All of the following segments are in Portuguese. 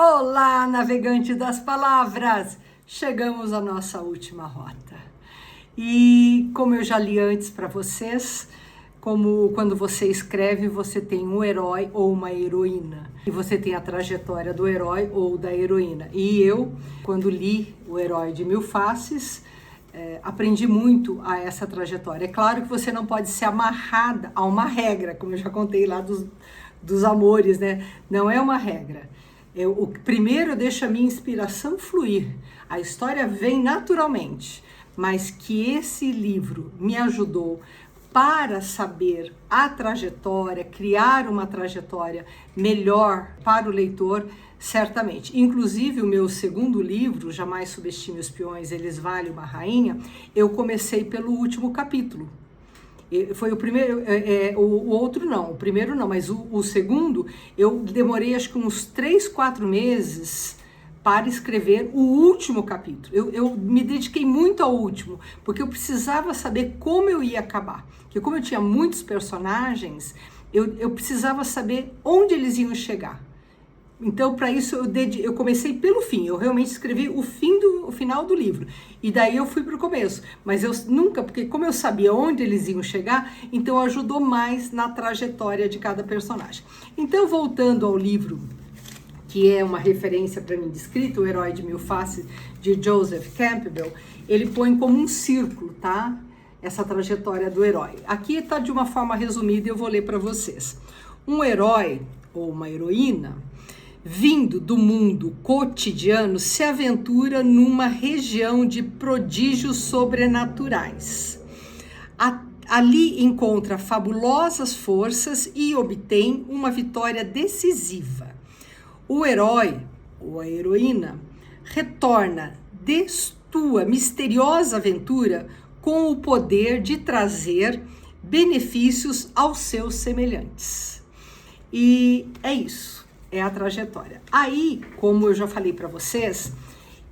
Olá, navegante das palavras! Chegamos à nossa última rota. E como eu já li antes para vocês, como quando você escreve, você tem um herói ou uma heroína. E você tem a trajetória do herói ou da heroína. E eu, quando li O Herói de Mil Faces, aprendi muito a essa trajetória. É claro que você não pode ser amarrada a uma regra, como eu já contei lá dos amores, né? Não é uma regra. Primeiro eu deixo a minha inspiração fluir. A história vem naturalmente, mas que esse livro me ajudou para saber a trajetória, criar uma trajetória melhor para o leitor, certamente. Inclusive o meu segundo livro, Jamais Subestime os Peões, Eles Valem uma Rainha, eu comecei pelo último capítulo. Foi o primeiro, o outro não, o primeiro não, mas o segundo, eu demorei acho que uns 3, 4 meses para escrever o último capítulo. Eu me dediquei muito ao último, porque eu precisava saber como eu ia acabar. Porque como eu tinha muitos personagens, eu precisava saber onde eles iam chegar. Então, para isso, eu comecei pelo fim. Eu realmente escrevi o final do livro. E daí eu fui para o começo. Mas eu nunca, porque como eu sabia onde eles iam chegar, então ajudou mais na trajetória de cada personagem. Então, voltando ao livro, que é uma referência para mim de escrita, O Herói de Mil Faces, de Joseph Campbell, ele põe como um círculo, tá? Essa trajetória do herói. Aqui está de uma forma resumida e eu vou ler para vocês. Um herói ou uma heroína vindo do mundo cotidiano, se aventura numa região de prodígios sobrenaturais. Ali encontra fabulosas forças e obtém uma vitória decisiva. O herói ou a heroína retorna de sua misteriosa aventura com o poder de trazer benefícios aos seus semelhantes. E é isso. É a trajetória. Aí, como eu já falei para vocês,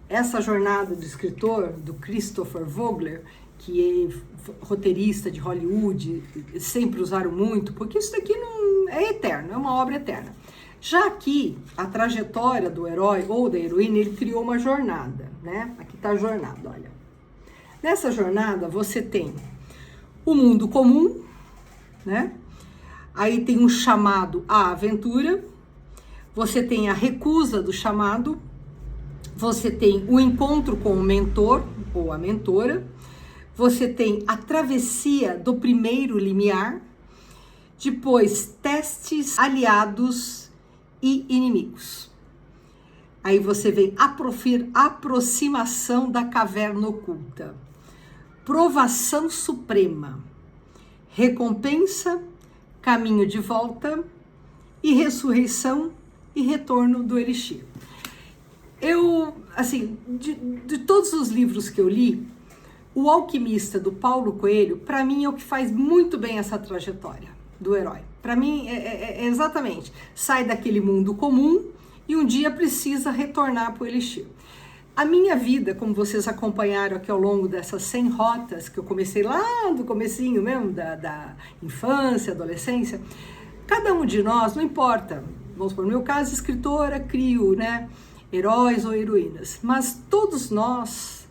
essa jornada do escritor, do Christopher Vogler, que é roteirista de Hollywood, sempre usaram muito, porque isso daqui não é eterno, é uma obra eterna. Já aqui, a trajetória do herói ou da heroína, ele criou uma jornada, né? Aqui está a jornada, olha. Nessa jornada, você tem o mundo comum, né? Aí tem um chamado à aventura. Você tem a recusa do chamado, você tem o encontro com o mentor ou a mentora, você tem a travessia do primeiro limiar, depois testes, aliados e inimigos. Aí você vem aproximação da caverna oculta, provação suprema, recompensa, caminho de volta e ressurreição e retorno do Elixir. Eu, assim, de todos os livros que eu li, O Alquimista, do Paulo Coelho, para mim é o que faz muito bem essa trajetória do herói. Para mim é exatamente, sai daquele mundo comum e um dia precisa retornar para o Elixir. A minha vida, como vocês acompanharam aqui ao longo dessas 100 rotas, que eu comecei lá do comecinho mesmo, da infância, adolescência, cada um de nós, não importa, vamos supor, no meu caso, escritora, crio, né, heróis ou heroínas. Mas todos nós,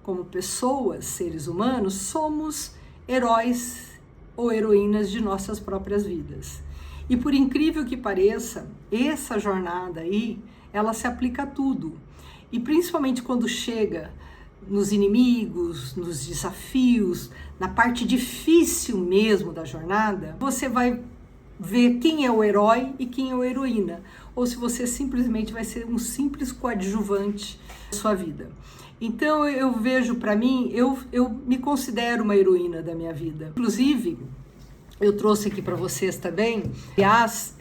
como pessoas, seres humanos, somos heróis ou heroínas de nossas próprias vidas. E por incrível que pareça, essa jornada aí, ela se aplica a tudo. E principalmente quando chega nos inimigos, nos desafios, na parte difícil mesmo da jornada, você vai ver quem é o herói e quem é a heroína, ou se você simplesmente vai ser um simples coadjuvante da sua vida. Então eu vejo, para mim, eu me considero uma heroína da minha vida. Inclusive, eu trouxe aqui para vocês também, aliás,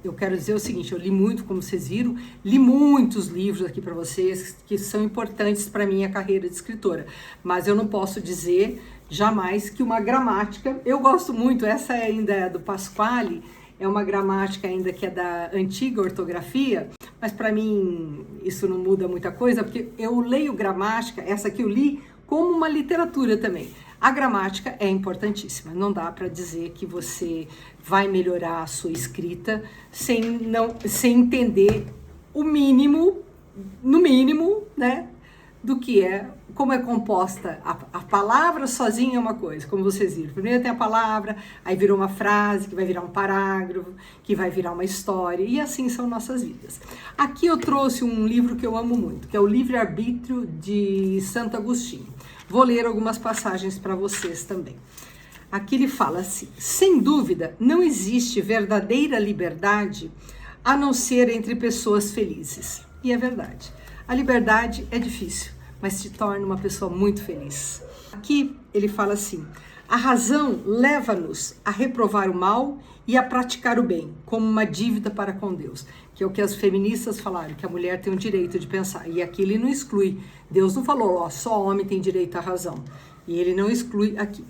eu quero dizer o seguinte, eu li muito, como vocês viram, li muitos livros aqui para vocês que são importantes para minha carreira de escritora, mas eu não posso dizer jamais que uma gramática, eu gosto muito, essa ainda é do Pasquale, é uma gramática ainda que é da antiga ortografia, mas para mim isso não muda muita coisa, porque eu leio gramática, essa que eu li, como uma literatura também. A gramática é importantíssima, não dá para dizer que você vai melhorar a sua escrita sem entender o mínimo, no mínimo, né, do que é, como é composta a palavra sozinha é uma coisa, como vocês viram. Primeiro tem a palavra, aí virou uma frase, que vai virar um parágrafo, que vai virar uma história, e assim são nossas vidas. Aqui eu trouxe um livro que eu amo muito, que é o Livre-Arbítrio de Santo Agostinho. Vou ler algumas passagens para vocês também. Aqui ele fala assim: sem dúvida, não existe verdadeira liberdade a não ser entre pessoas felizes. E é verdade. A liberdade é difícil, mas te torna uma pessoa muito feliz. Aqui ele fala assim: a razão leva-nos a reprovar o mal e a praticar o bem, como uma dívida para com Deus, que é o que as feministas falaram, que a mulher tem o direito de pensar. E aqui ele não exclui. Deus não falou, ó, só homem tem direito à razão. E ele não exclui aqui.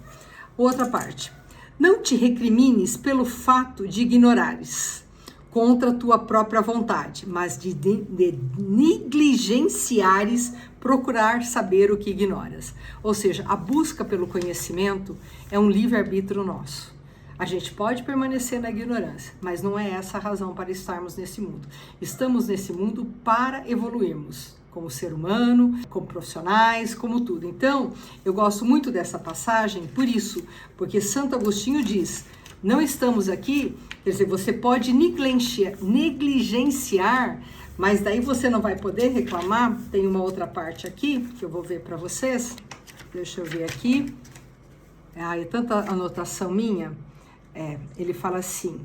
Outra parte. Não te recrimines pelo fato de ignorares contra a tua própria vontade, mas de negligenciares procurar saber o que ignoras. Ou seja, a busca pelo conhecimento é um livre-arbítrio nosso. A gente pode permanecer na ignorância, mas não é essa a razão para estarmos nesse mundo. Estamos nesse mundo para evoluirmos, como ser humano, como profissionais, como tudo. Então, eu gosto muito dessa passagem por isso, porque Santo Agostinho diz: não estamos aqui, quer dizer, você pode negligenciar, mas daí você não vai poder reclamar. Tem uma outra parte aqui, que eu vou ver para vocês. Deixa eu ver aqui. É tanta anotação minha. Ele fala assim: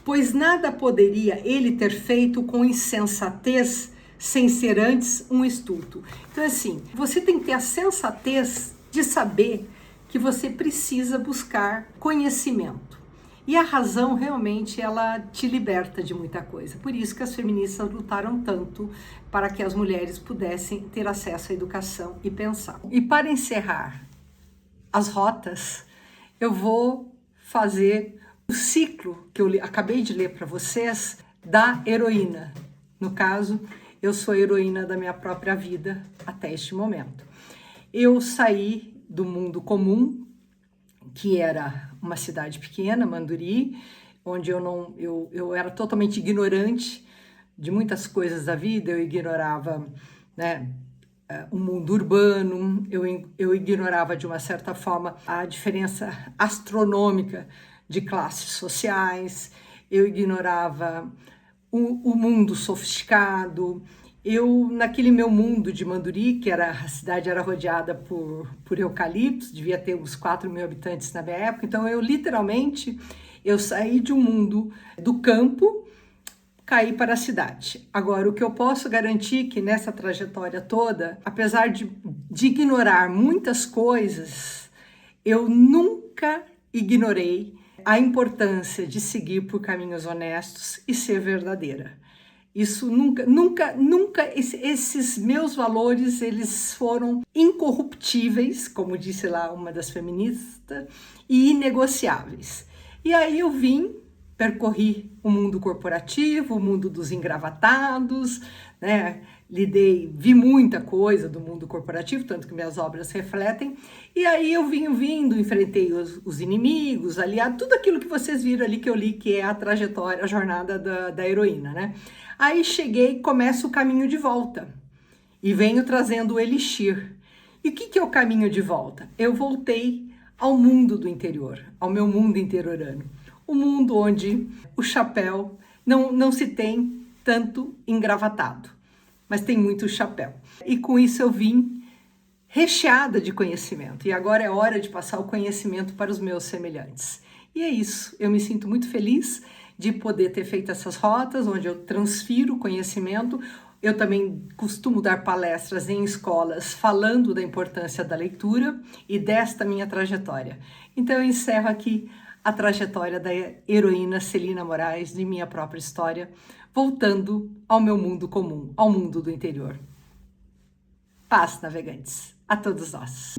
pois nada poderia ele ter feito com insensatez sem ser antes um estulto. Então, assim, você tem que ter a sensatez de saber que você precisa buscar conhecimento. E a razão, realmente, ela te liberta de muita coisa. Por isso que as feministas lutaram tanto para que as mulheres pudessem ter acesso à educação e pensar. E para encerrar as rotas, eu vou fazer o ciclo que eu acabei de ler para vocês da heroína. No caso, eu sou heroína da minha própria vida até este momento. Eu saí do mundo comum, que era uma cidade pequena, Manduri, onde eu era totalmente ignorante de muitas coisas da vida. Eu ignorava, né, o mundo urbano, eu ignorava de uma certa forma a diferença astronômica de classes sociais, eu ignorava o mundo sofisticado. Eu, naquele meu mundo de Manduri, que a cidade era rodeada por eucaliptos, devia ter uns 4.000 habitantes na minha época, então eu saí de um mundo do campo, caí para a cidade. Agora, o que eu posso garantir que nessa trajetória toda, apesar de ignorar muitas coisas, eu nunca ignorei a importância de seguir por caminhos honestos e ser verdadeira. Isso nunca, esses meus valores, eles foram incorruptíveis, como disse lá uma das feministas, e inegociáveis. E aí eu percorri o mundo corporativo, o mundo dos engravatados, né? Vi muita coisa do mundo corporativo, tanto que minhas obras refletem, e aí eu enfrentei os inimigos, aliados, tudo aquilo que vocês viram ali que eu li, que é a trajetória, a jornada da heroína, né? Aí cheguei, começo o caminho de volta, e venho trazendo o elixir. E o que é o caminho de volta? Eu voltei ao mundo do interior, ao meu mundo interiorano, o mundo onde o chapéu não se tem tanto engravatado, mas tem muito chapéu. E com isso eu vim recheada de conhecimento. E agora é hora de passar o conhecimento para os meus semelhantes. E é isso. Eu me sinto muito feliz de poder ter feito essas rotas, onde eu transfiro conhecimento. Eu também costumo dar palestras em escolas falando da importância da leitura e desta minha trajetória. Então eu encerro aqui a trajetória da heroína Celina Moraes, de minha própria história, voltando ao meu mundo comum, ao mundo do interior. Paz, navegantes, a todos nós.